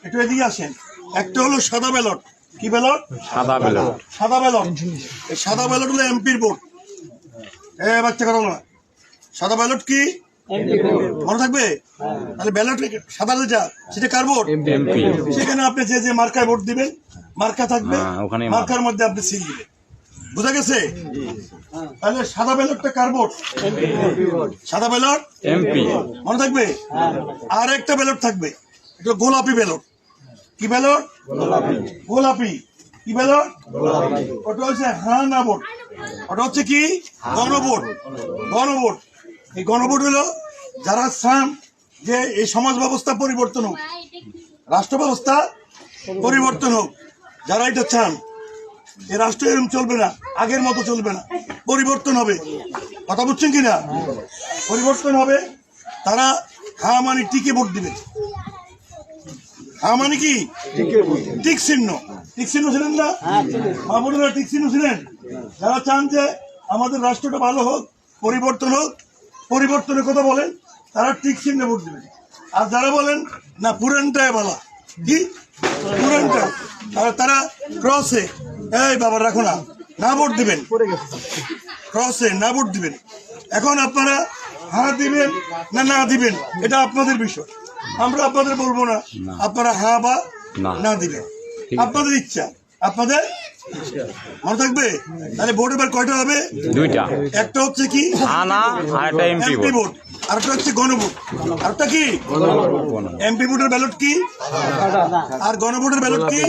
একটু এদিকে আসেন। একটা হলো সাদা ব্যালট। কি ব্যালট? সাদা ব্যালট। সাদা ব্যালট। এই সাদা ব্যালট হলো এমপির ভোট। বাচ্চা কথা না, সাদা ব্যালট কি মনে থাকবে? তাহলে ব্যালট সাদা যেটা সেটা কার ভোট? এমপি। সেখানে আপনি যে যে মার্কায় ভোট দিবেন, মার্কা থাকবে, মার্কার মধ্যে আপনি সিল দিবেন। বুঝা গেছে? তাহলে সাদা ব্যালটটা কার ভোট? সাদা ব্যালট এমপি। মনে থাকবে। আর একটা ব্যালট থাকবে, এটা গোলাপি ব্যালট। কি ব্যালট? গোলাপি। কি ব্যালট? ওটা হচ্ছে হ্যাঁ না ভোট। ওটা হচ্ছে কি? গণভোট। গণভোট। এই গণভোট হলো যারা চান যে এই সমাজ ব্যবস্থা পরিবর্তন হোক, রাষ্ট্র ব্যবস্থা পরিবর্তন হোক, যারা এটা চান এই রাষ্ট্র এরকম চলবে না, আগের মতো চলবে না, পরিবর্তন হবে। কথা বুঝছেন কিনা? পরিবর্তন হবে। তারা হ্যাঁ মানে টিকে ভোট দিবে। হ্যাঁ মানে কি? টিক চিহ্ন। টিক চিহ্ন ছিলেন না? মাহবুবুল্লাহ টিক চিহ্ন ছিলেন। যারা চান যে আমাদের রাষ্ট্রটা ভালো হোক, পরিবর্তন হোক, পরিবর্তনের কথা বলেন, তারা টিক চিহ্নে ভোট দিবেন। আর যারা বলেন না পুরানটাই ভালো, কি পুরানটা, তারা ক্রসে এই বাবা রাখো না, না ভোট দিবেন। ক্রসে না ভোট দিবেন। এখন আপনারা হ্যাঁ দিবেন না না দিবেন এটা আপনাদের বিষয়, আমরা আপনাদের বলবো না। আপনারা হ্যাঁ বা না দিবেন, আপনাদের ইচ্ছা, আপনাদের মনে থাকবে। তাহলে ভোট এবার কয়টা হবে? দুইটা। একটা হচ্ছে কি এমপি ভোট, আরেকটা হচ্ছে গণভোট। আরেকটা কি এমপি ভোটের ব্যালট কি, আর গণভোটের ব্যালট কি?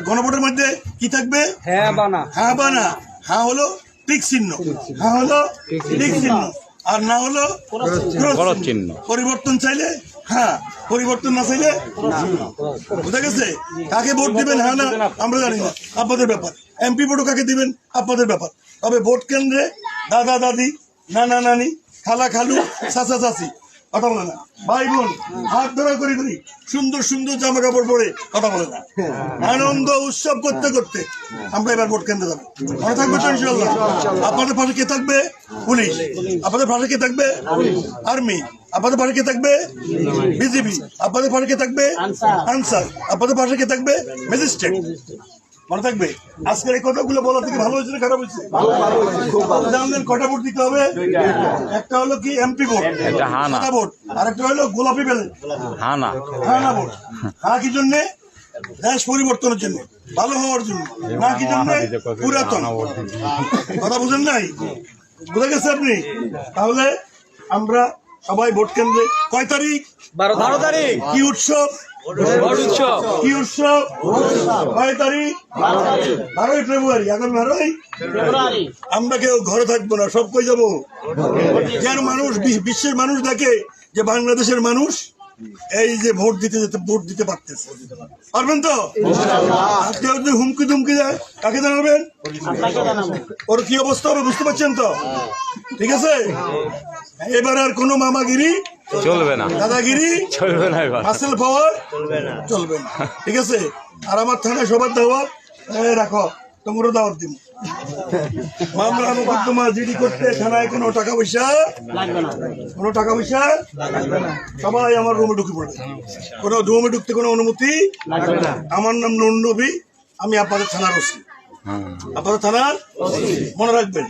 গণভোটের মধ্যে কি থাকবে? হ্যাঁ বা না। হ্যাঁ হলো টিক চিহ্ন, হ্যাঁ হলো টিক চিহ্ন, আর না হলো ক্রস চিহ্ন। পরিবর্তন চাইলে হ্যাঁ, পরিবর্তন না চাইলে বুঝা গেছে? কাকে ভোট দিবেন হ্যাঁ না আমরা জানি না, আপনাদের ব্যাপার। এমপি ভোটও কাকে দিবেন আপনাদের ব্যাপার। তবে ভোট কেন্দ্রে দাদা দাদি, নানা নানি, খালা খালু, চাচা চাচি কথা বলে না, ভাই বোন হাত ধরা করি করি সুন্দর সুন্দর জামা কাপড় পরে কথা বলে না, আনন্দ উৎসব করতে করতে আমরা এবার ভোট কেন্দ্রে যাবো। মনে থাকবে তো ইনশাল্লাহ? আপনাদের পাশে কে থাকবে? পুলিশ। আপনাদের পাশে কে থাকবে? আর্মি। আপনাদের পাশে কে থাকবে? বিজিবি। আপনাদের পাশে কে থাকবে? আনসার। আপনাদের পাশে কে থাকবে? ম্যাজিস্ট্রেট। মনে থাকবে? আজকের এই কথাগুলো বলা থেকে ভালো হয়েছে না খারাপ হয়েছে? জানলেন কটা ভোট দিতে হবে? একটা হলো কি এমপি ভোট, সাদা ভোট, আর একটা হলো গোলাপি ব্যালট, হ্যাঁ না ভোট। হ্যাঁ কি জন্যে? দেশ পরিবর্তনের জন্য, ভালো হওয়ার জন্য। না কি জন্য? পুরাতন। কথা বুঝেন নাই? বুঝে গেছে আপনি? তাহলে আমরা সবাই ভোট কেন্দ্রে কয় তারিখ? 12 তারিখ। কি উৎসব? কি উৎসব? কয় তারিখ? 12 ফেব্রুয়ারি। এখন 12 আমরা কেউ ঘরে থাকবো না, সব কই যাবো। যার মানুষ বিশ্বের মানুষ দেখে যে বাংলাদেশের মানুষ এই যে ভোট দিতে পারতেছে, পারবেন তো? কেউ যদি হুমকি ধুমকি দেয় কাকে জানাবেন? ওর কি অবস্থা হবে বুঝতে পারছেন তো? ঠিক আছে, এবার আর কোনো মামাগিরি চলবে না, দাদাগিরি চলবে না, হাসিল পাওয়ার চলবে না। ঠিক আছে? আর আমার থানায় সবার দাওয়াত রাখো, তোমরা দাওয়াত দিব। মামলা মোকদ্দমা জিডি করতে থানায় কোনো টাকা পয়সা লাগবে না, কোনো টাকা পয়সা লাগবে না। সবাই আমার রুমে ঢুকে পড়বে, কোনো রুমে ঢুকতে কোনো অনুমতি লাগবে না। আমার নাম নুন নবী, আমি আপনাদের থানার ওসি। আপনাদের থানার মনে রাখবেন,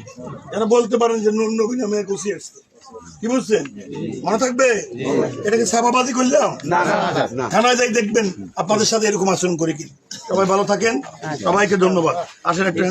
যেন বলতে পারেন যে নুন নবী নামে এক ওসি আসছে। কি বুঝছেন? মনে থাকবে? এটাকে ছাপাবাজি করলাম? থানায় যাই দেখবেন আপনাদের সাথে এরকম আচরণ করে কি। সবাই ভালো থাকেন, সবাইকে ধন্যবাদ। আসেন একটা